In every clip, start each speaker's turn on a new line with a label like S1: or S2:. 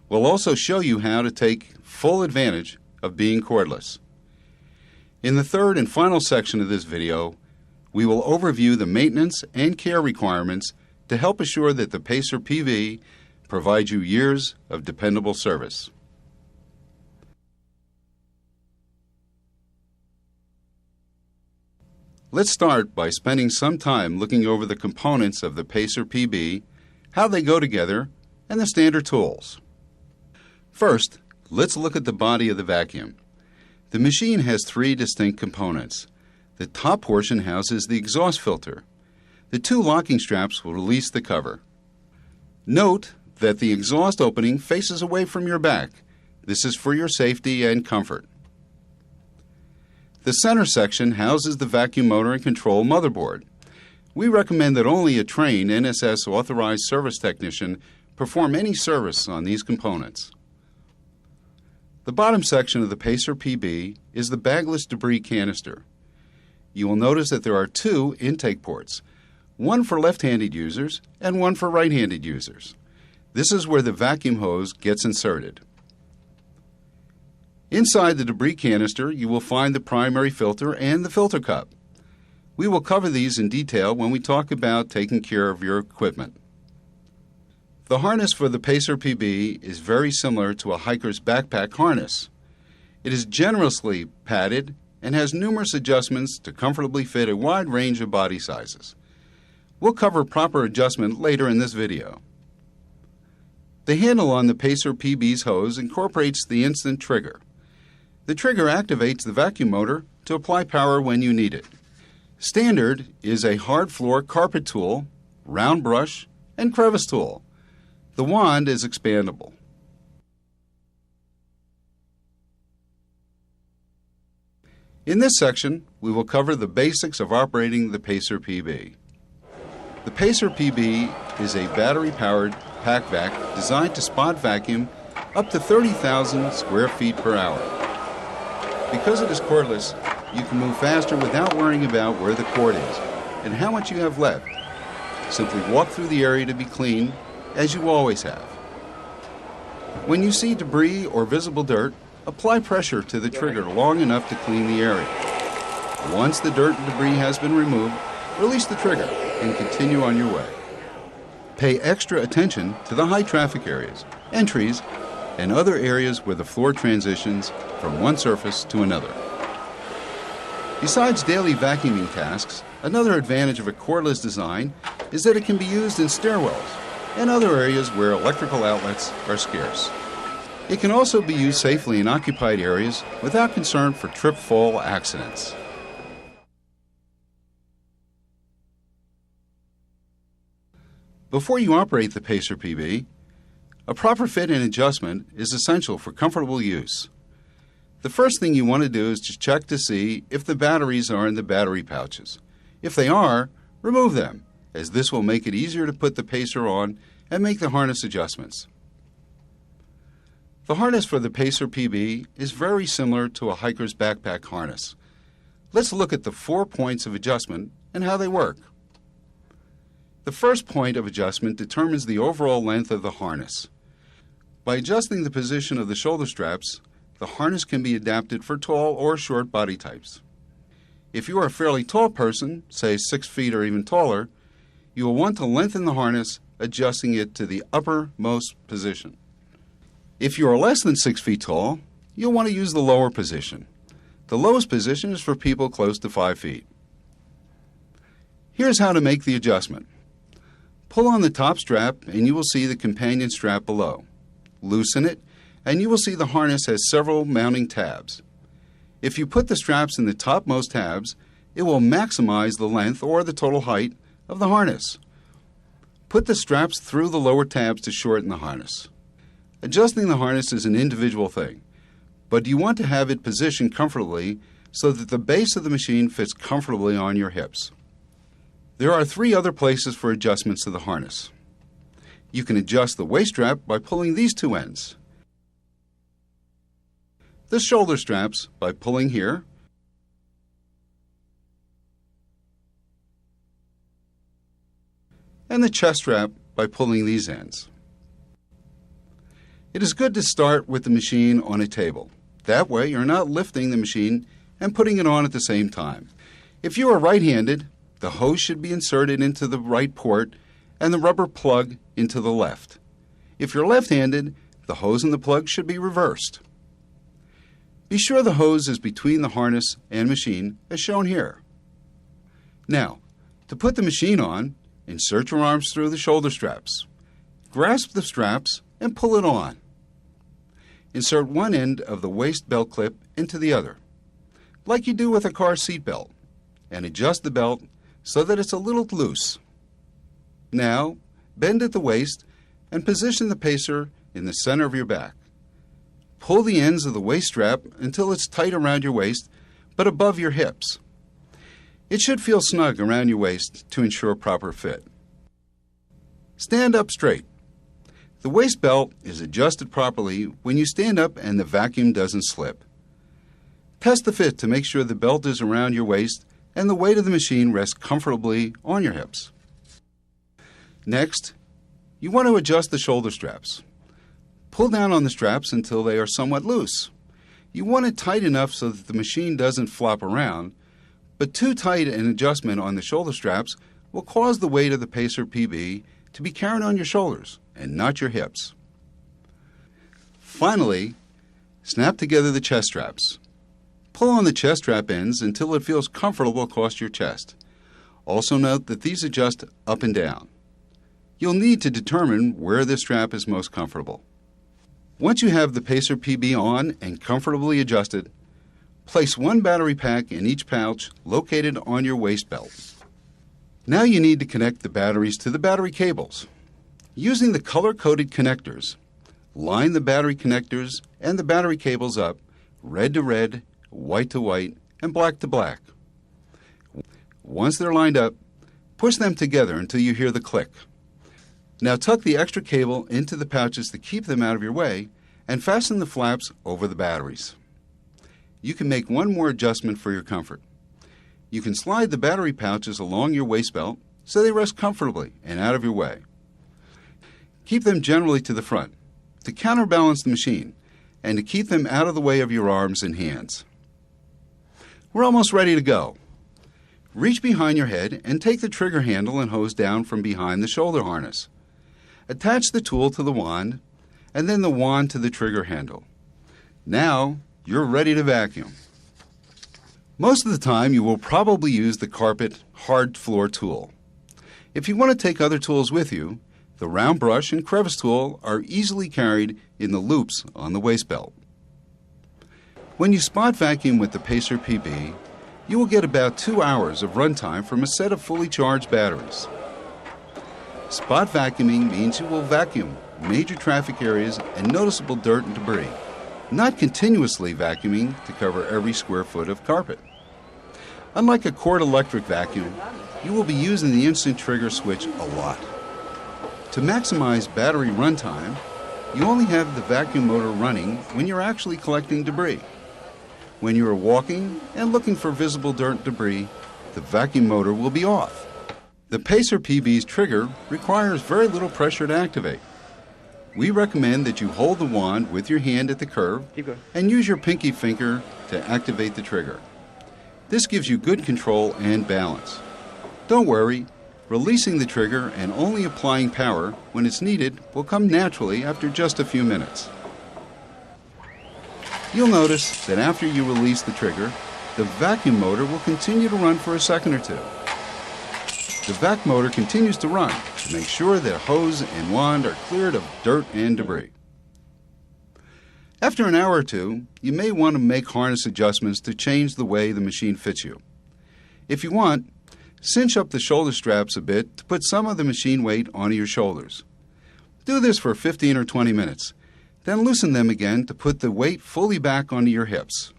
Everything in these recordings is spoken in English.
S1: We'll also show you how to take full advantage of being cordless. In the third and final section of this video, we will overview the maintenance and care requirements to help assure that the Pacer PV provides you years of dependable service. Let's start by spending some time looking over the components of the Pacer PB, how they go together, and the standard tools. First, let's look at the body of the vacuum. The machine has three distinct components. The top portion houses the exhaust filter. The two locking straps will release the cover. Note that the exhaust opening faces away from your back. This is for your safety and comfort. The center section houses the vacuum motor and control motherboard. We recommend that only a trained NSS authorized service technician perform any service on these components. The bottom section of the Pacer PB is the bagless debris canister. You will notice that there are two intake ports, one for left-handed users and one for right-handed users. This is where the vacuum hose gets inserted. Inside the debris canister, you will find the primary filter and the filter cup. We will cover these in detail when we talk about taking care of your equipment. The harness for the Pacer PB is very similar to a hiker's backpack harness. It is generously padded and has numerous adjustments to comfortably fit a wide range of body sizes. We'll cover proper adjustment later in this video. The handle on the Pacer PB's hose incorporates the instant trigger. The trigger activates the vacuum motor to apply power when you need it. Standard is a hard floor carpet tool, round brush, and crevice tool. The wand is expandable. In this section, we will cover the basics of operating the Pacer PB. The Pacer PB is a battery-powered pack vac designed to spot vacuum up to 30,000 square feet per hour. Because it is cordless, you can move faster without worrying about where the cord is and how much you have left. Simply walk through the area to be cleaned, as you always have. When you see debris or visible dirt, apply pressure to the trigger long enough to clean the area. Once the dirt and debris has been removed, release the trigger and continue on your way. Pay extra attention to the high traffic areas, entries, and other areas where the floor transitions from one surface to another. Besides daily vacuuming tasks, another advantage of a cordless design is that it can be used in stairwells and other areas where electrical outlets are scarce. It can also be used safely in occupied areas without concern for trip-fall accidents. Before you operate the Pacer PB, a proper fit and adjustment is essential for comfortable use. The first thing you want to do is to check to see if the batteries are in the battery pouches. If they are, remove them, as this will make it easier to put the Pacer on and make the harness adjustments. The harness for the Pacer PB is very similar to a hiker's backpack harness. Let's look at the 4 points of adjustment and how they work. The first point of adjustment determines the overall length of the harness. By adjusting the position of the shoulder straps, the harness can be adapted for tall or short body types. If you are a fairly tall person, say 6 feet or even taller, you will want to lengthen the harness, adjusting it to the uppermost position. If you are less than 6 feet tall, you'll want to use the lower position. The lowest position is for people close to 5 feet. Here's how to make the adjustment. Pull on the top strap and you will see the companion strap below. Loosen it and you will see the harness has several mounting tabs. If you put the straps in the topmost tabs, it will maximize the length or the total height of the harness. Put the straps through the lower tabs to shorten the harness. Adjusting the harness is an individual thing, but you want to have it positioned comfortably so that the base of the machine fits comfortably on your hips. There are 3 other places for adjustments to the harness. You can adjust the waist strap by pulling these 2 ends. The shoulder straps by pulling here, and the chest strap by pulling these ends. It is good to start with the machine on a table. That way you're not lifting the machine and putting it on at the same time. If you are right-handed, the hose should be inserted into the right port and the rubber plug into the left. If you're left-handed, the hose and the plug should be reversed. Be sure the hose is between the harness and machine, as shown here. Now, to put the machine on, insert your arms through the shoulder straps. Grasp the straps and pull it on. Insert one end of the waist belt clip into the other, like you do with a car seat belt, and adjust the belt so that it's a little loose. Now, bend at the waist and position the pacer in the center of your back. Pull the ends of the waist strap until it's tight around your waist, but above your hips. It should feel snug around your waist to ensure proper fit. Stand up straight. The waist belt is adjusted properly when you stand up and the vacuum doesn't slip. Test the fit to make sure the belt is around your waist and the weight of the machine rests comfortably on your hips. Next, you want to adjust the shoulder straps. Pull down on the straps until they are somewhat loose. You want it tight enough so that the machine doesn't flop around, but too tight an adjustment on the shoulder straps will cause the weight of the Pacer PB to be carried on your shoulders and not your hips. Finally, snap together the chest straps. Pull on the chest strap ends until it feels comfortable across your chest. Also note that these adjust up and down. You'll need to determine where this strap is most comfortable. Once you have the Pacer PB on and comfortably adjusted, place one battery pack in each pouch located on your waist belt. Now you need to connect the batteries to the battery cables. Using the color-coded connectors, line the battery connectors and the battery cables up red to red, white to white, and black to black. Once they're lined up, push them together until you hear the click. Now tuck the extra cable into the pouches to keep them out of your way and fasten the flaps over the batteries. You can make one more adjustment for your comfort. You can slide the battery pouches along your waist belt so they rest comfortably and out of your way. Keep them generally to the front to counterbalance the machine and to keep them out of the way of your arms and hands. We're almost ready to go. Reach behind your head and take the trigger handle and hose down from behind the shoulder harness. Attach the tool to the wand and then the wand to the trigger handle. Now you're ready to vacuum. Most of the time you will probably use the carpet hard floor tool. If you want to take other tools with you, the round brush and crevice tool are easily carried in the loops on the waist belt. When you spot vacuum with the Pacer PB, you will get about 2 hours of runtime from a set of fully charged batteries. Spot vacuuming means you will vacuum major traffic areas and noticeable dirt and debris, not continuously vacuuming to cover every square foot of carpet. Unlike a cord electric vacuum, you will be using the instant trigger switch a lot. To maximize battery runtime, you only have the vacuum motor running when you're actually collecting debris. When you are walking and looking for visible dirt and debris, the vacuum motor will be off. The Pacer PB's trigger requires very little pressure to activate. We recommend that you hold the wand with your hand at the curve and use your pinky finger to activate the trigger. This gives you good control and balance. Don't worry, releasing the trigger and only applying power when it's needed will come naturally after just a few minutes. You'll notice that after you release the trigger, the vacuum motor will continue to run for a second or two. The vac motor continues to run to make sure that hose and wand are cleared of dirt and debris. After an hour or two, you may want to make harness adjustments to change the way the machine fits you. If you want, cinch up the shoulder straps a bit to put some of the machine weight onto your shoulders. Do this for 15 or 20 minutes, then loosen them again to put the weight fully back onto your hips.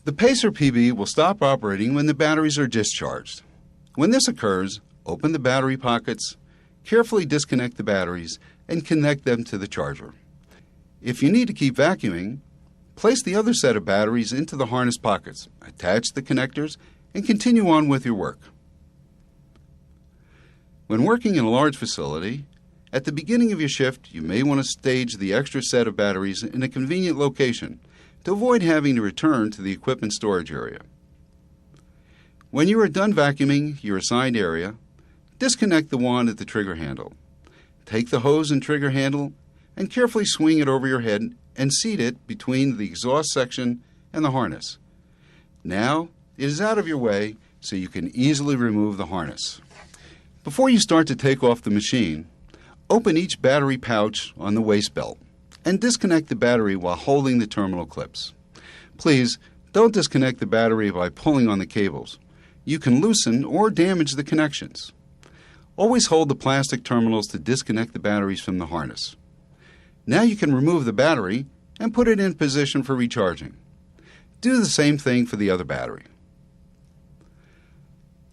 S1: The Pacer PB will stop operating when the batteries are discharged. When this occurs, open the battery pockets, carefully disconnect the batteries, and connect them to the charger. If you need to keep vacuuming, place the other set of batteries into the harness pockets, attach the connectors, and continue on with your work. When working in a large facility, At the beginning of your shift, you may want to stage the extra set of batteries in a convenient location to avoid having to return to the equipment storage area. When you are done vacuuming your assigned area, disconnect the wand at the trigger handle. Take the hose and trigger handle and carefully swing it over your head and seat it between the exhaust section and the harness. Now it is out of your way so you can easily remove the harness. Before you start to take off the machine, open each battery pouch on the waist belt and disconnect the battery while holding the terminal clips. Please don't disconnect the battery by pulling on the cables. You can loosen or damage the connections. Always hold the plastic terminals to disconnect the batteries from the harness. Now you can remove the battery and put it in position for recharging. Do the same thing for the other battery.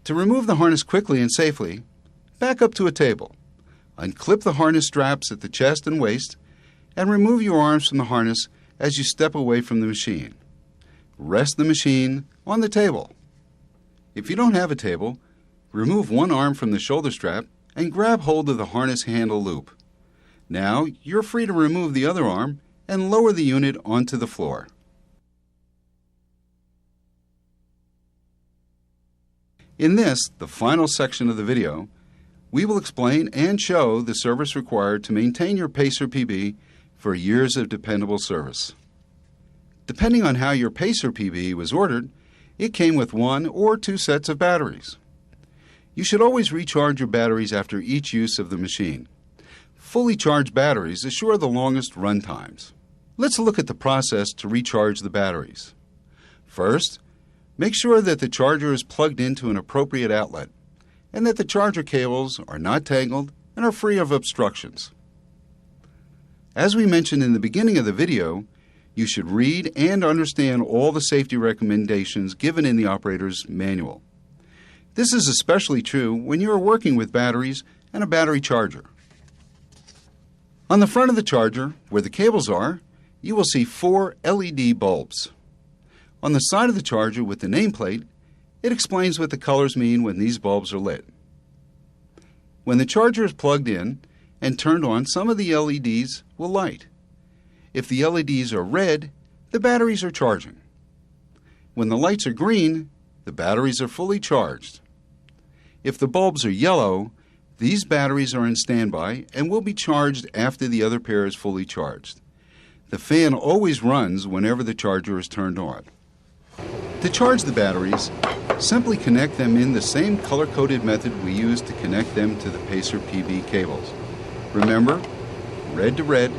S1: To remove the harness quickly and safely, back up to a table. Unclip the harness straps at the chest and waist and remove your arms from the harness as you step away from the machine. Rest the machine on the table. If you don't have a table, remove one arm from the shoulder strap and grab hold of the harness handle loop. Now you're free to remove the other arm and lower the unit onto the floor. In this, the final section of the video, we will explain and show the service required to maintain your Pacer PB for years of dependable service. Depending on how your Pacer PB was ordered, it came with 1 or 2 sets of batteries. You should always recharge your batteries after each use of the machine. Fully charged batteries assure the longest run times. Let's look at the process to recharge the batteries. First, make sure that the charger is plugged into an appropriate outlet and that the charger cables are not tangled and are free of obstructions. As we mentioned in the beginning of the video, you should read and understand all the safety recommendations given in the operator's manual. This is especially true when you are working with batteries and a battery charger. On the front of the charger, where the cables are, you will see 4 LED bulbs. On the side of the charger with the nameplate, it explains what the colors mean when these bulbs are lit. When the charger is plugged in and turned on, some of the LEDs will light. If the LEDs are red, the batteries are charging. When the lights are green, the batteries are fully charged. If the bulbs are yellow, these batteries are in standby and will be charged after the other pair is fully charged. The fan always runs whenever the charger is turned on. To charge the batteries, simply connect them in the same color-coded method we used to connect them to the Pacer PB cables. Remember, red to red,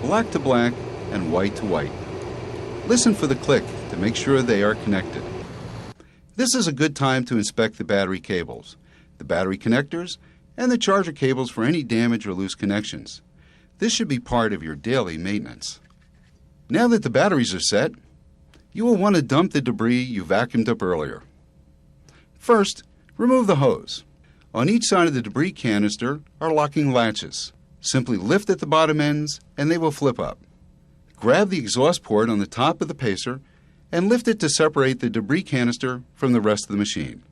S1: black to black, and white to white. Listen for the click to make sure they are connected. This is a good time to inspect the battery cables, the battery connectors, and the charger cables for any damage or loose connections. This should be part of your daily maintenance. Now that the batteries are set, you will want to dump the debris you vacuumed up earlier. First, remove the hose. On each side of the debris canister are locking latches. Simply lift at the bottom ends and they will flip up. Grab the exhaust port on the top of the Pacer and lift it to separate the debris canister from the rest of the machine.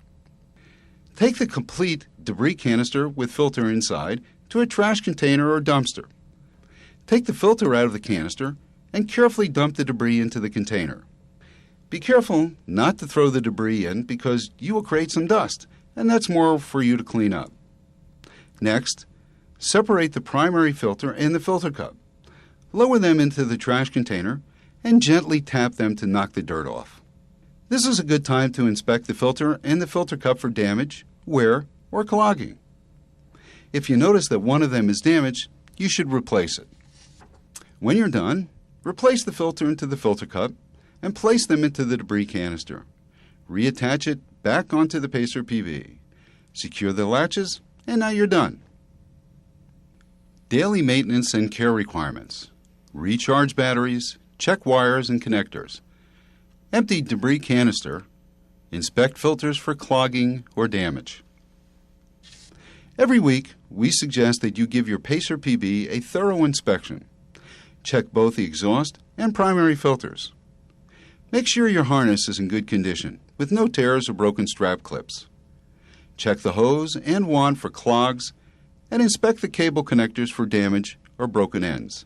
S1: Take the complete debris canister with filter inside to a trash container or dumpster. Take the filter out of the canister and carefully dump the debris into the container. Be careful not to throw the debris in because you will create some dust, and that's more for you to clean up. Next, separate the primary filter and the filter cup. Lower them into the trash container and gently tap them to knock the dirt off. This is a good time to inspect the filter and the filter cup for damage, wear, or clogging. If you notice that one of them is damaged, you should replace it. When you're done, replace the filter into the filter cup and place them into the debris canister. Reattach it back onto the Pacer PB. Secure the latches, and now you're done. Daily maintenance and care requirements. Recharge batteries, check wires and connectors. Empty debris canister. Inspect filters for clogging or damage. Every week, we suggest that you give your Pacer PB a thorough inspection. Check both the exhaust and primary filters. Make sure your harness is in good condition, with no tears or broken strap clips. Check the hose and wand for clogs and inspect the cable connectors for damage or broken ends.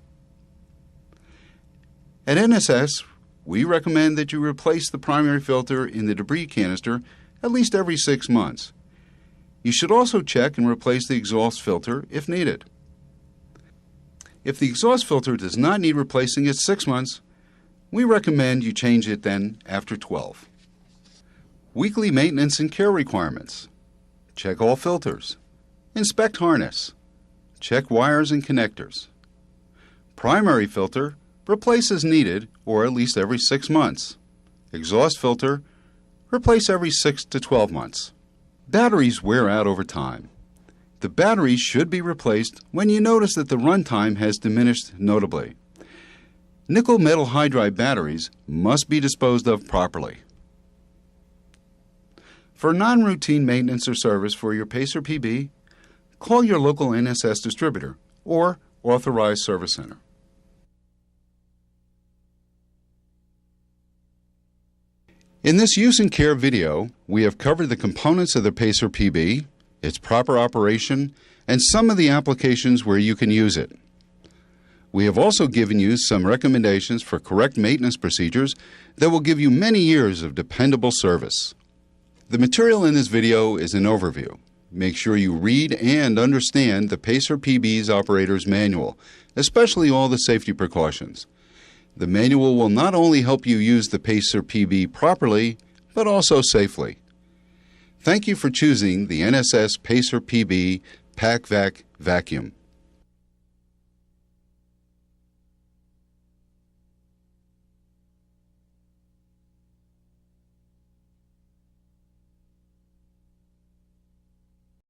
S1: At NSS, we recommend that you replace the primary filter in the debris canister at least every 6 months. You should also check and replace the exhaust filter if needed. If the exhaust filter does not need replacing at 6 months, we recommend you change it then after 12. Weekly maintenance and care requirements. Check all filters. Inspect harness. Check wires and connectors. Primary filter, replace as needed or at least every 6 months. Exhaust filter, replace every 6 to 12 months. Batteries wear out over time. The batteries should be replaced when you notice that the runtime has diminished notably. Nickel metal hydride batteries must be disposed of properly. For non-routine maintenance or service for your Pacer PB, call your local NSS distributor or authorized service center. In this use and care video, we have covered the components of the Pacer PB, its proper operation, and some of the applications where you can use it. We have also given you some recommendations for correct maintenance procedures that will give you many years of dependable service. The material in this video is an overview. Make sure you read and understand the Pacer PB's operator's manual, especially all the safety precautions. The manual will not only help you use the Pacer PB properly, but also safely. Thank you for choosing the NSS Pacer PB PAC-VAC vacuum.